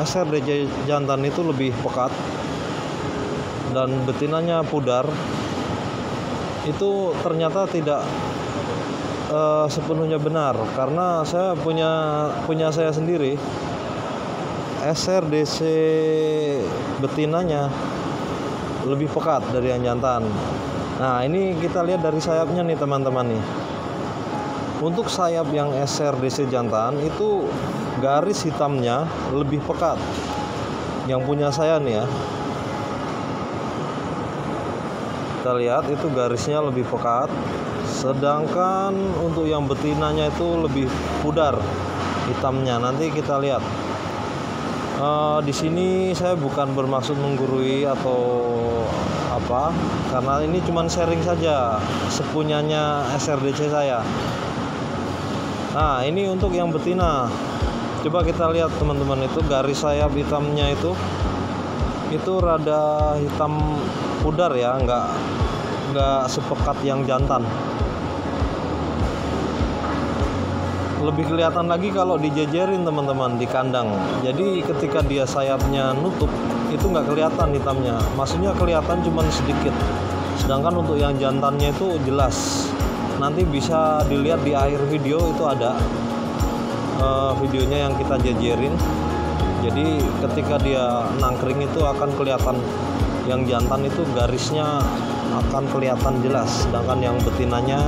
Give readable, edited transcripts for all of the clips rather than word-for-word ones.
SRDC jantan itu lebih pekat dan betinanya pudar, itu ternyata tidak sepenuhnya benar, karena saya punya saya sendiri SRDC betinanya lebih pekat dari yang jantan. Nah, ini kita lihat dari sayapnya nih teman-teman nih. Untuk sayap yang SRDC jantan itu garis hitamnya lebih pekat. Yang punya saya nih ya. Kita lihat itu garisnya lebih pekat. Sedangkan untuk yang betinanya itu lebih pudar hitamnya. Nanti kita lihat. Di sini saya bukan bermaksud menggurui atau apa, karena ini cuma sharing saja sepunyanya SRDC saya. Nah, ini untuk yang betina. Coba kita lihat teman-teman, itu garis sayap hitamnya itu rada hitam pudar ya, nggak sepekat yang jantan. Lebih kelihatan lagi kalau dijejerin teman-teman di kandang. Jadi ketika dia sayapnya nutup itu nggak kelihatan hitamnya, maksudnya kelihatan cuma sedikit. Sedangkan untuk yang jantannya itu jelas. Nanti bisa dilihat di akhir video, itu ada videonya yang kita jejerin. Jadi ketika dia nangkring itu akan kelihatan, yang jantan itu garisnya akan kelihatan jelas, sedangkan yang betinanya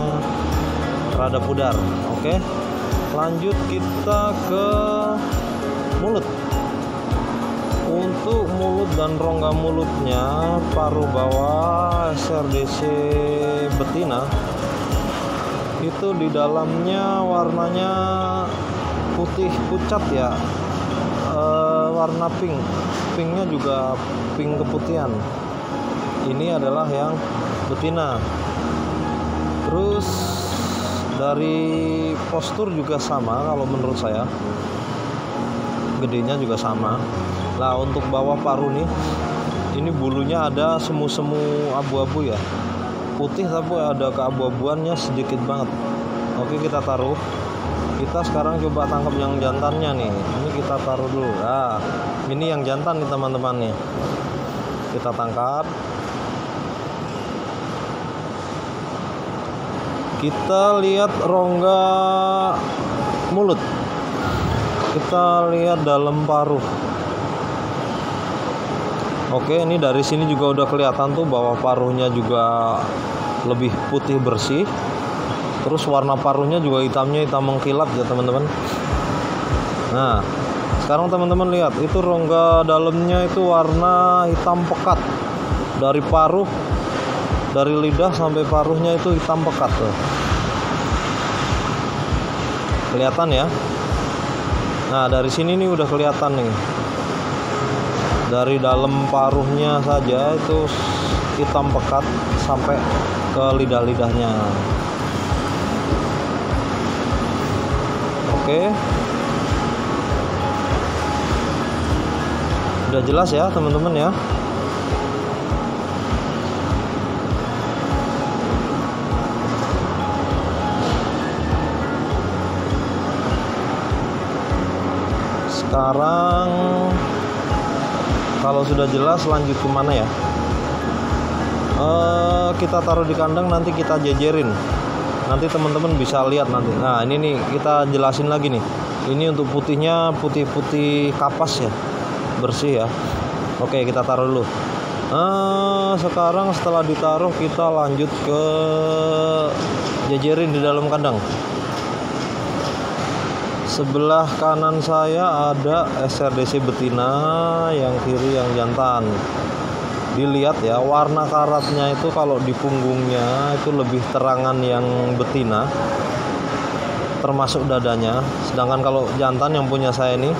rada pudar. Oke, lanjut kita ke mulut. Untuk mulut dan rongga mulutnya, paruh bawah SRDC betina itu di dalamnya warnanya putih pucat ya, warna pinknya juga pink keputihan. Ini adalah yang betina. Terus dari postur juga sama kalau menurut saya, gedenya juga sama. Nah, untuk bawah paruh nih, ini bulunya ada semu-semu abu-abu ya, putih tapi ada keabu-abuannya sedikit banget. Oke, kita taruh. Kita sekarang coba tangkap yang jantannya nih. Ini kita taruh dulu. Nah, ini yang jantan nih teman-teman nih. Kita tangkap. Kita lihat rongga mulut. Kita lihat dalam paruh. Oke, ini dari sini juga udah kelihatan tuh bawah paruhnya juga lebih putih bersih. Terus warna paruhnya juga hitamnya hitam mengkilap ya teman-teman. Nah, sekarang teman-teman lihat itu rongga dalamnya itu warna hitam pekat. Dari paruh, dari lidah sampai paruhnya itu hitam pekat tuh. Kelihatan ya. Nah, dari sini nih udah kelihatan nih. Dari dalam paruhnya saja itu hitam pekat sampai ke lidah-lidahnya. Oke. Udah jelas ya teman-teman ya. Sekarang kalau sudah jelas, lanjut kemana ya? Kita taruh di kandang, nanti kita jejerin. Nanti teman-teman bisa lihat nanti. Nah, ini nih kita jelasin lagi nih. Ini untuk putihnya putih-putih kapas ya, bersih ya. Oke, kita taruh dulu. Sekarang setelah ditaruh, kita lanjut ke jejerin di dalam kandang. Sebelah kanan saya ada SRDC betina, yang kiri yang jantan. Dilihat ya, warna karatnya itu kalau di punggungnya itu lebih terangan yang betina, termasuk dadanya. Sedangkan kalau jantan yang punya saya ini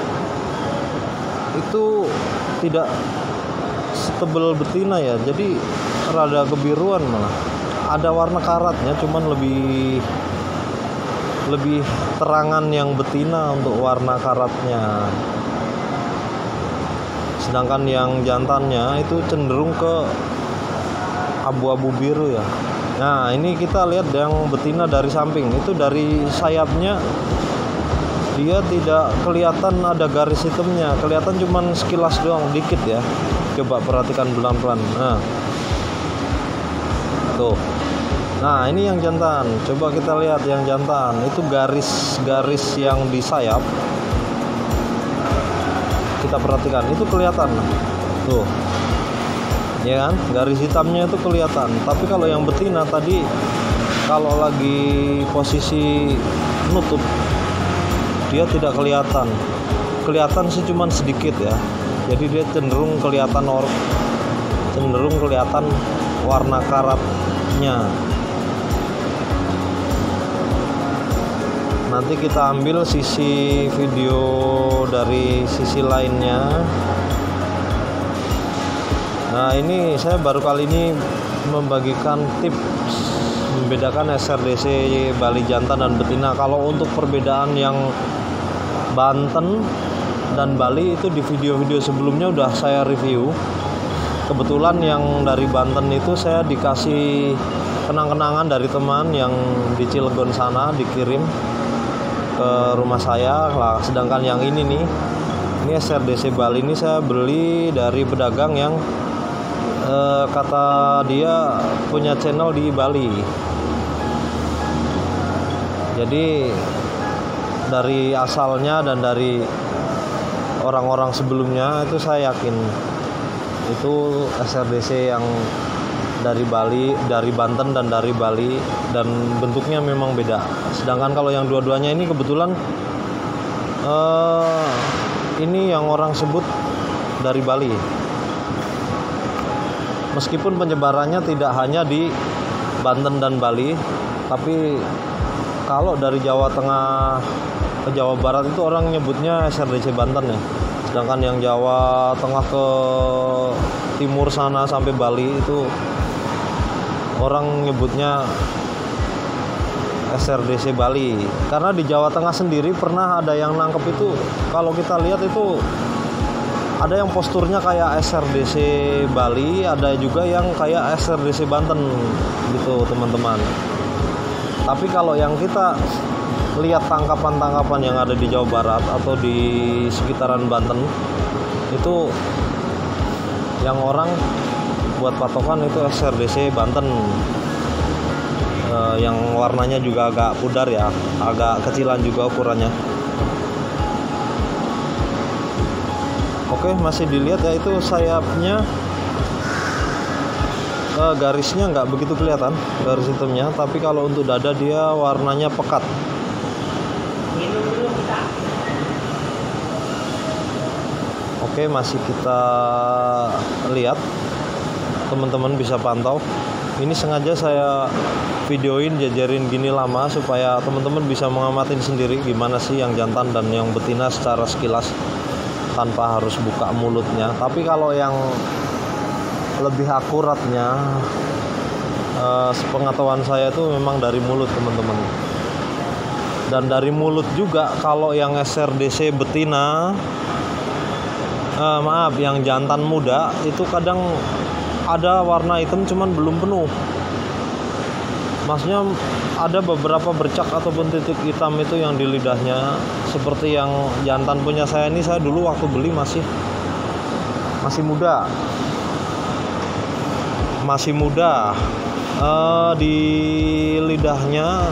itu tidak setebal betina ya, jadi rada kebiruan malah. Ada warna karatnya, cuman lebih terangan yang betina untuk warna karatnya. Sedangkan yang jantannya itu cenderung ke abu-abu biru ya. Nah, ini kita lihat yang betina dari samping. Itu dari sayapnya dia tidak kelihatan ada garis hitamnya, kelihatan cuman sekilas doang, dikit ya. Coba perhatikan pelan-pelan. Nah, tuh. Nah, ini yang jantan. Coba kita lihat yang jantan. Itu garis-garis yang di sayap. Kita perhatikan, itu kelihatan. Tuh. Ya kan? Garis hitamnya itu kelihatan. Tapi kalau yang betina tadi, kalau lagi posisi nutup, dia tidak kelihatan. Kelihatan sih cuman sedikit ya. Jadi dia cenderung kelihatan warna karatnya. Nanti kita ambil sisi video dari sisi lainnya. Nah, ini saya baru kali ini membagikan tips membedakan SRDC Bali jantan dan betina. Kalau untuk perbedaan yang Banten dan Bali itu di video-video sebelumnya udah saya review. Kebetulan yang dari Banten itu saya dikasih kenang-kenangan dari teman yang di Cilegon sana, dikirim ke rumah saya lah. Sedangkan yang ini nih, ini SRDC Bali ini saya beli dari pedagang yang kata dia punya channel di Bali. Jadi dari asalnya dan dari orang-orang sebelumnya itu saya yakin itu SRDC yang dari Bali, dari Banten dan dari Bali, dan bentuknya memang beda. Sedangkan kalau yang dua-duanya ini kebetulan ini yang orang sebut dari Bali. Meskipun penyebarannya tidak hanya di Banten dan Bali, tapi kalau dari Jawa Tengah ke Jawa Barat itu orang nyebutnya SRDC Banten ya. Sedangkan yang Jawa Tengah ke timur sana sampai Bali itu orang nyebutnya SRDC Bali. Karena di Jawa Tengah sendiri pernah ada yang nangkep itu, kalau kita lihat itu ada yang posturnya kayak SRDC Bali, ada juga yang kayak SRDC Banten gitu teman-teman. Tapi kalau yang kita lihat tangkapan-tangkapan yang ada di Jawa Barat atau di sekitaran Banten, itu yang orang buat patokan itu SRDC Banten, yang warnanya juga agak pudar ya, agak kecilan juga ukurannya. Oke, masih dilihat ya, itu sayapnya garisnya nggak begitu kelihatan, garis hitamnya, tapi kalau untuk dada dia warnanya pekat. Oke, masih kita lihat, teman-teman bisa pantau. Ini sengaja saya videoin, jajarin gini lama supaya teman-teman bisa mengamati sendiri gimana sih yang jantan dan yang betina secara sekilas tanpa harus buka mulutnya. Tapi kalau yang lebih akuratnya, sepengetahuan saya itu memang dari mulut teman-teman. Dan dari mulut juga kalau yang SRDC betina, yang jantan muda itu kadang ada warna hitam cuman belum penuh. Maksudnya ada beberapa bercak ataupun titik hitam itu yang di lidahnya, seperti yang jantan punya saya ini. Saya dulu waktu beli masih muda, di lidahnya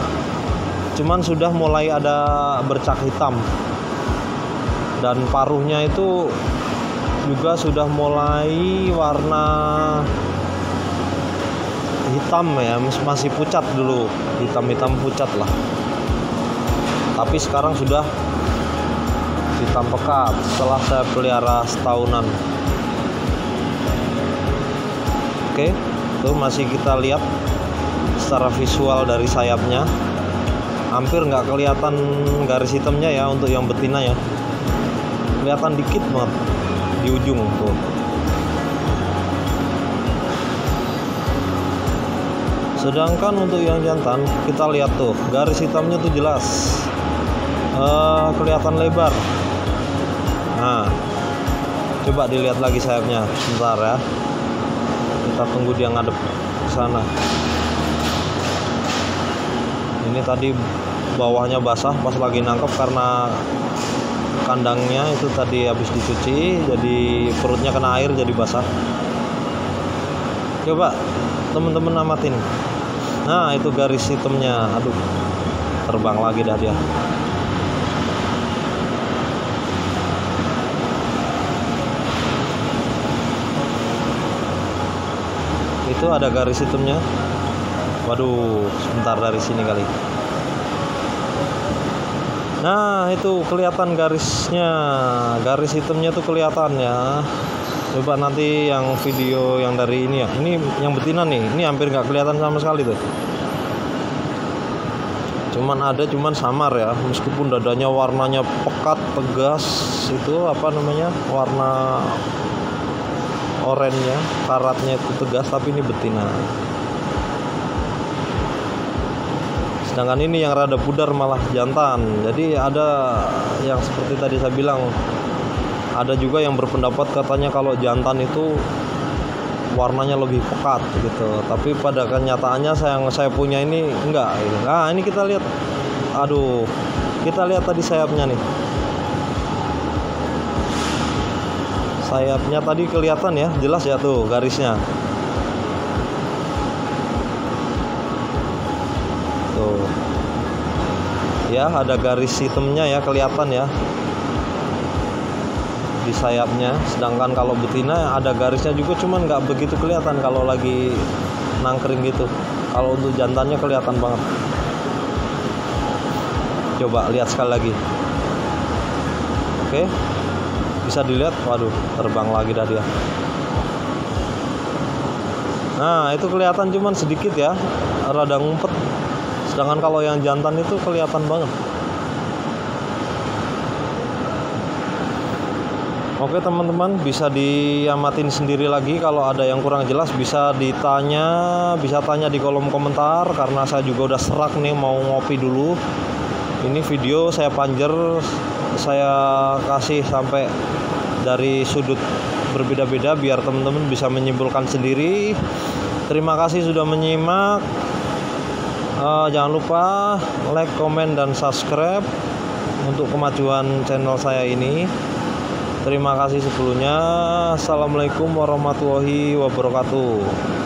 cuman sudah mulai ada bercak hitam, dan paruhnya itu juga sudah mulai warna hitam ya, masih pucat dulu, hitam-hitam pucat lah, tapi sekarang sudah hitam pekat setelah saya pelihara setahunan. Oke, tuh masih kita lihat secara visual dari sayapnya, hampir nggak kelihatan garis hitamnya ya untuk yang betina ya, kelihatan dikit banget di ujung tuh. Sedangkan untuk yang jantan kita lihat tuh garis hitamnya tuh jelas, kelihatan lebar. Nah, coba dilihat lagi sayapnya sebentar ya, kita tunggu dia ngadep ke sana. Ini tadi bawahnya basah pas lagi nangkep karena kandangnya itu tadi habis dicuci, jadi perutnya kena air jadi basah. Coba temen-temen amatin. Nah itu garis hitamnya, aduh terbang lagi dah dia. Itu ada garis hitamnya. Waduh, sebentar dari sini kali. Nah itu kelihatan garisnya, garis hitamnya tuh kelihatan ya. Coba nanti yang video yang dari ini ya, ini yang betina nih, ini hampir nggak kelihatan sama sekali tuh. Cuman samar ya, meskipun dadanya warnanya pekat tegas, itu apa namanya, warna oranye, karatnya itu tegas, tapi ini betina. Sedangkan ini yang rada pudar malah jantan. Jadi ada yang seperti tadi saya bilang, ada juga yang berpendapat katanya kalau jantan itu warnanya lebih pekat gitu. Tapi pada kenyataannya saya punya ini enggak gitu. Nah ini kita lihat, aduh kita lihat tadi sayapnya nih. Sayapnya tadi kelihatan ya, jelas ya tuh garisnya. Tuh. Ya, ada garis hitamnya ya, kelihatan ya di sayapnya. Sedangkan kalau betina ada garisnya juga, cuman nggak begitu kelihatan kalau lagi nangkring gitu. Kalau untuk jantannya kelihatan banget. Coba lihat sekali lagi. Oke, bisa dilihat. Waduh, terbang lagi dah dia. Nah itu kelihatan cuman sedikit ya, rada ngumpet. Sedangkan kalau yang jantan itu kelihatan banget. Oke teman-teman, bisa diamatin sendiri lagi. Kalau ada yang kurang jelas bisa tanya di kolom komentar. Karena saya juga udah serak nih, mau ngopi dulu. Ini video saya panjer, saya kasih sampai dari sudut berbeda-beda biar teman-teman bisa menyimpulkan sendiri. Terima kasih sudah menyimak. Jangan lupa like, komen, dan subscribe untuk kemajuan channel saya ini. Terima kasih sebelumnya. Assalamualaikum warahmatullahi wabarakatuh.